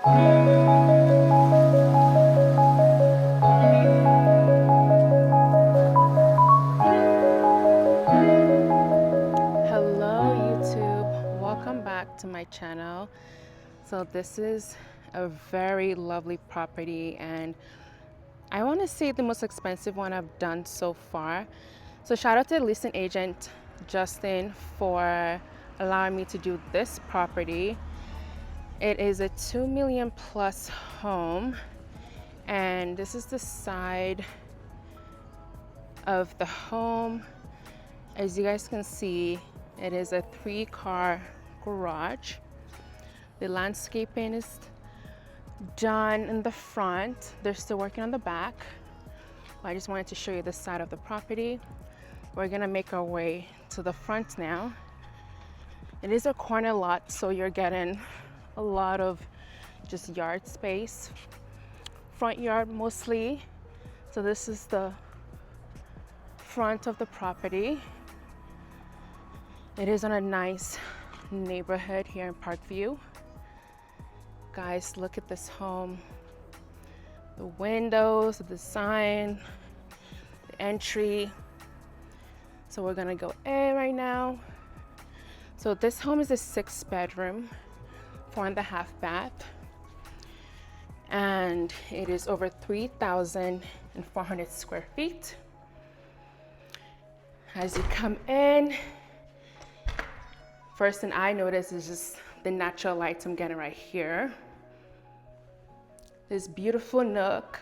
Hello YouTube, welcome back to my channel. So this is a very lovely property, and I want to say the most expensive one I've done so far. So shout out to the listing agent Justin for allowing me to do this property. It is a 2 million plus home, and this is the side of the home. As you guys can see, it is a 3-car garage. The landscaping is done in the front. They're still working on the back. I just wanted to show you this side of the property. We're gonna make our way to the front now. It is a corner lot, so you're getting a lot of just yard space. Front yard mostly. So this is the front of the property. It is on a nice neighborhood here in Parkview. Guys, look at this home. The windows, the design, the entry. So we're gonna go in right now. So this home is a 6-bedroom, 4.5 bath. And it is over 3,400 square feet. As you come in, first thing I notice is just the natural light I'm getting right here. This beautiful nook.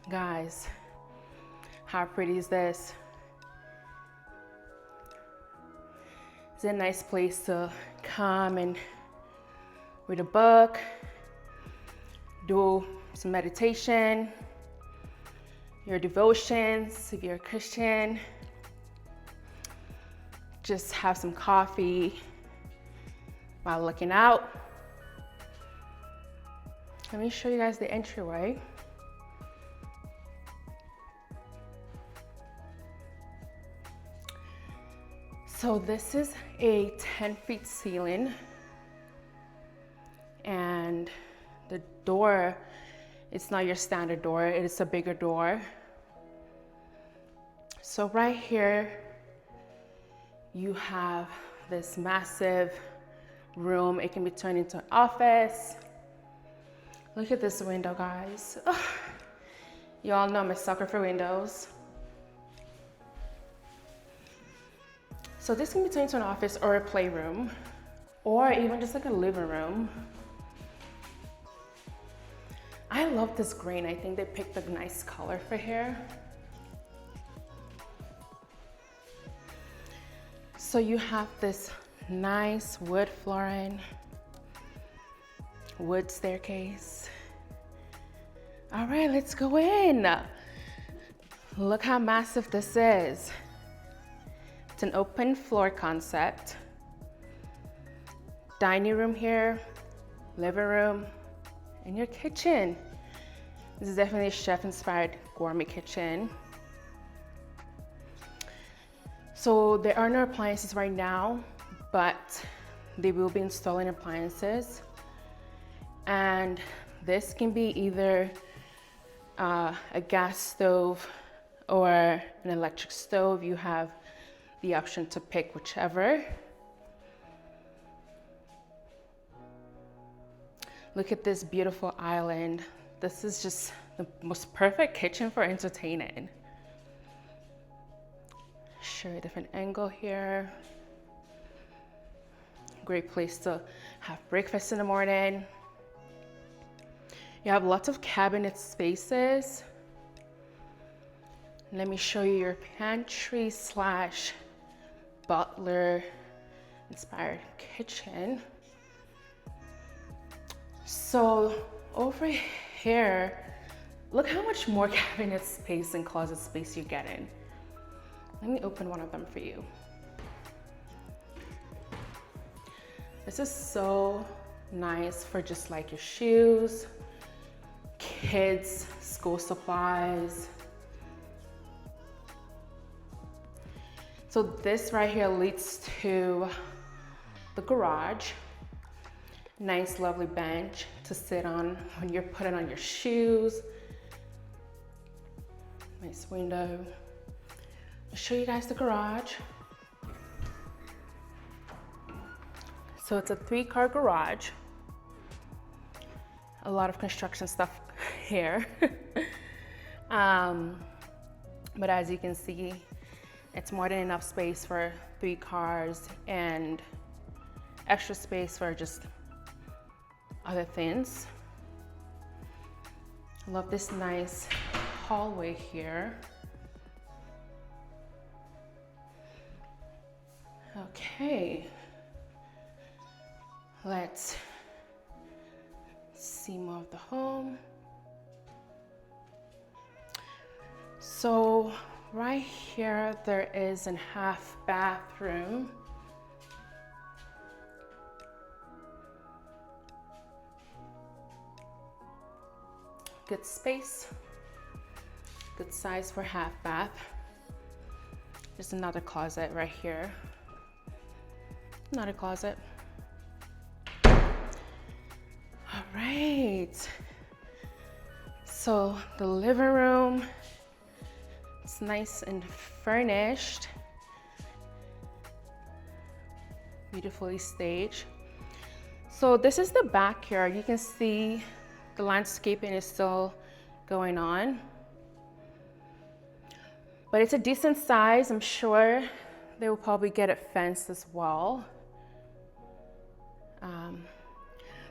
Guys, how pretty is this? It's a nice place to come and read a book, do some meditation, your devotions if you're a Christian. Just have some coffee while looking out. Let me show you guys the entryway. So this is a 10-feet ceiling, and the door, it's not your standard door, it is a bigger door. So right here, you have this massive room. It can be turned into an office. Look at this window, guys. Ugh. You all know I'm a sucker for windows. So this can be turned into an office or a playroom, or even just like a living room. I love this green. I think they picked a nice color for here. So you have this nice wood flooring, wood staircase. All right, let's go in. Look how massive this is. It's an open floor concept. Dining room here, living room, and your kitchen. This is definitely a chef-inspired gourmet kitchen. So there are no appliances right now, but they will be installing appliances. And this can be either a gas stove or an electric stove. You have the option to pick whichever. Look at this beautiful island. This is just the most perfect kitchen for entertaining. Show you a different angle here. Great place to have breakfast in the morning. You have lots of cabinet spaces. Let me show you your pantry slash butler inspired kitchen. So over here, look how much more cabinet space and closet space you're getting. Let me open one of them for you. This is so nice for just like your shoes, kids, school supplies. So this right here leads to the garage. Nice, lovely bench to sit on when you're putting on your shoes. Nice window. I'll show you guys the garage. So it's a 3-car garage. A lot of construction stuff here. But as you can see, it's more than enough space for 3 cars and extra space for just other things. I love this nice hallway here. Okay, let's see more of the home. So right here, there is a half bathroom. Good space, good size for half bath. There's another closet right here. Another closet. All right. So the living room, it's nice and furnished. Beautifully staged. So this is the backyard. You can see the landscaping is still going on. But it's a decent size. I'm sure they will probably get it fenced as well.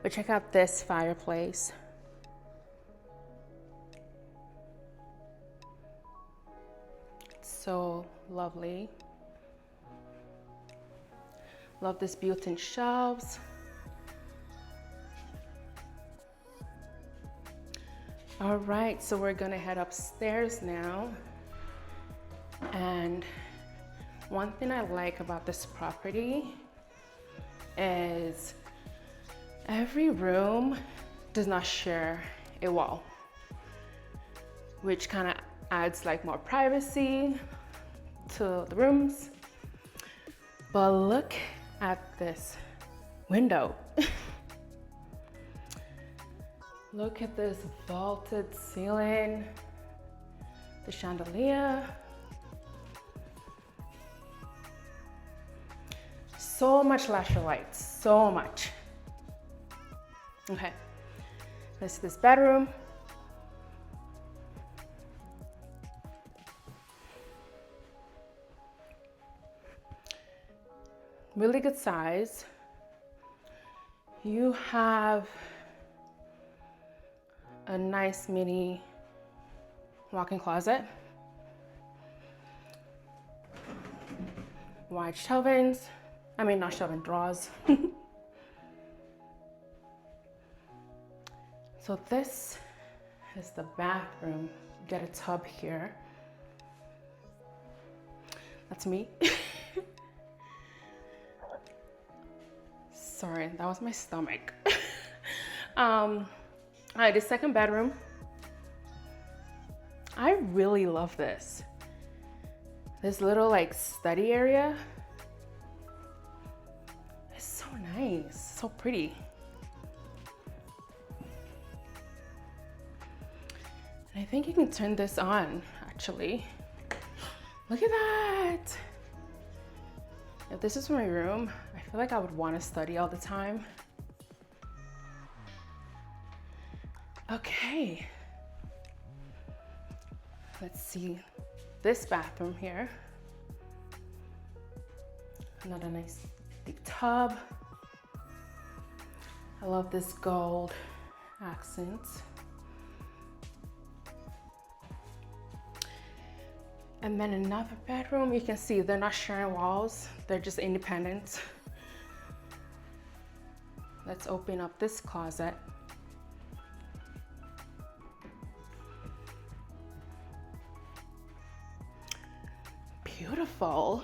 But check out this fireplace. It's so lovely. Love this built-in shelves. All right, so we're gonna head upstairs now. And one thing I like about this property is every room does not share a wall, which kind of adds like more privacy to the rooms. But look at this window. Look at this vaulted ceiling, the chandelier. So much lesser light, so much. Okay, this is this bedroom. Really good size. You have a nice mini walk-in closet. Wide shelvings. I mean, not shelving, drawers. So this is the bathroom. Get a tub here. That's me. Sorry, that was my stomach. All right, the second bedroom. I really love this. This little like study area. It's so nice, so pretty. And I think you can turn this on, actually. Look at that. If this is my room, I feel like I would want to study all the time. Okay. Let's see this bathroom here. Another nice big tub. I love this gold accent. And then another bedroom, you can see they're not sharing walls, they're just independent. Let's open up this closet. Beautiful.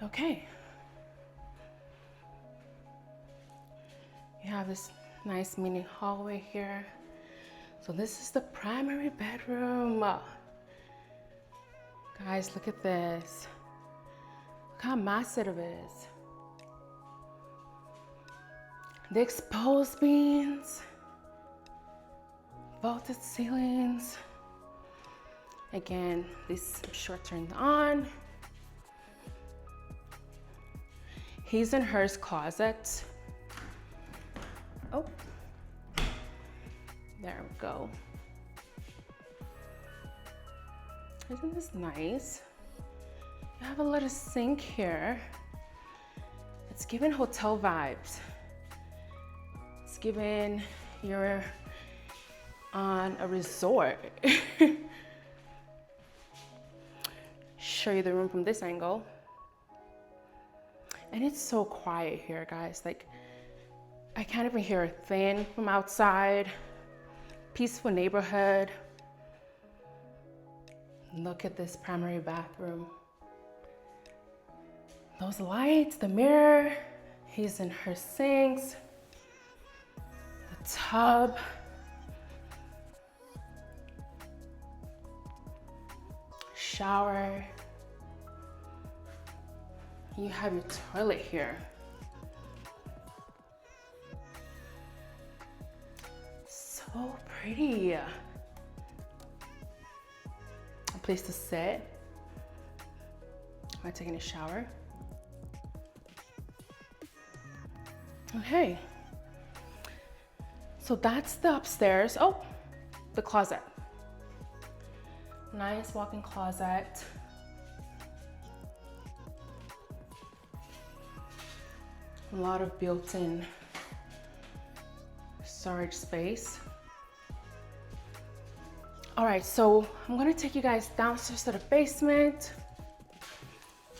Okay. You have this nice mini hallway here. So this is the primary bedroom. Guys, look at this. Look how massive it is. The exposed beams, vaulted ceilings. Again, this short turned on. His and hers closet. Oh, there we go. Isn't this nice? You have a little sink here. It's giving hotel vibes. It's giving you're on a resort. Show you the room from this angle. And it's so quiet here, guys. Like, I can't even hear a thing from outside. Peaceful neighborhood. Look at this primary bathroom. Those lights, the mirror, his and her sinks, the tub. Shower. You have your toilet here. So pretty. A place to sit. I'm taking a shower. Okay. So that's the upstairs. Oh, the closet. Nice walk-in closet. A lot of built-in storage space. All right, so I'm gonna take you guys downstairs to the basement.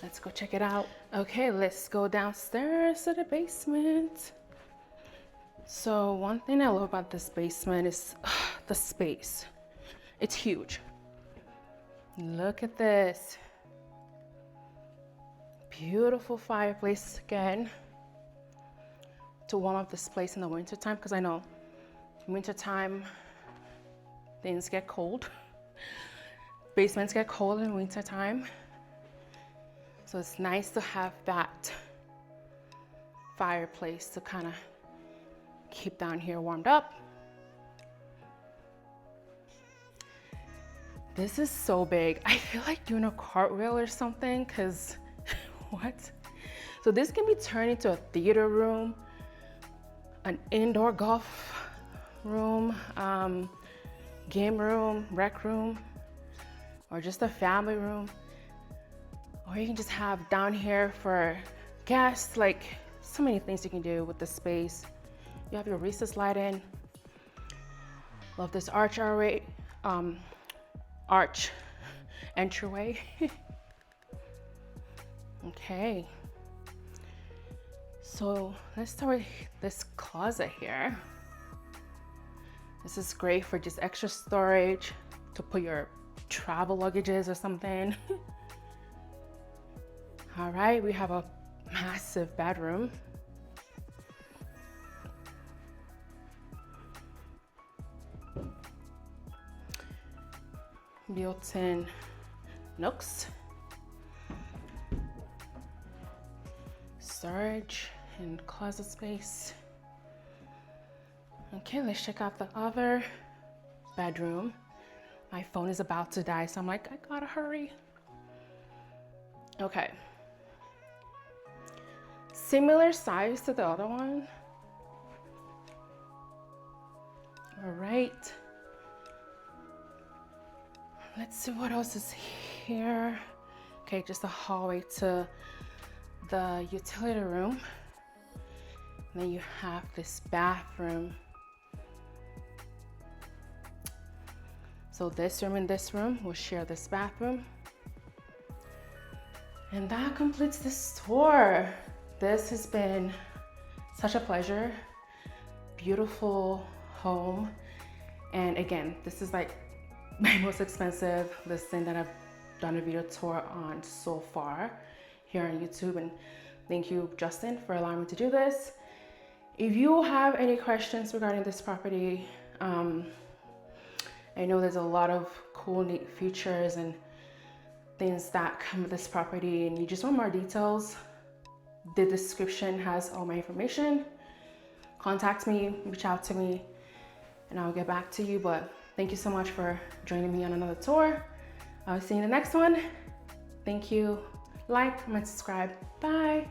Let's go check it out. Okay, let's go downstairs to the basement. So one thing I love about this basement is the space. It's huge. Look at this. Beautiful fireplace again. To warm up this place in the winter time, because I know winter time things get cold. Basements get cold in winter time. So it's nice to have that fireplace to kind of keep down here warmed up. This is so big. I feel like doing a cartwheel or something, because what? So this can be turned into a theater room, an indoor golf room, game room, rec room, or just a family room. Or you can just have down here for guests, like so many things you can do with the space. You have your recessed lighting. Love this arch entryway. Okay. So let's start with this closet here. This is great for just extra storage to put your travel luggages or something. All right, we have a massive bedroom. Built-in nooks. Storage and closet space. Okay, let's check out the other bedroom. My phone is about to die, so I'm like, I gotta hurry. Okay. Similar size to the other one. All right. Let's see what else is here. Okay, just a hallway to the utility room. And then you have this bathroom. So this room and this room will share this bathroom. And that completes this tour. This has been such a pleasure. Beautiful home. And again, this is like my most expensive listing that I've done a video tour on so far here on YouTube. And thank you, Justin, for allowing me to do this. If you have any questions regarding this property, I know there's a lot of cool, neat features and things that come with this property, and you just want more details, the description has all my information. contact me, reach out to me, and I'll get back to you. But thank you so much for joining me on another tour. I'll see you in the next one. Thank you. Like, comment, subscribe. Bye.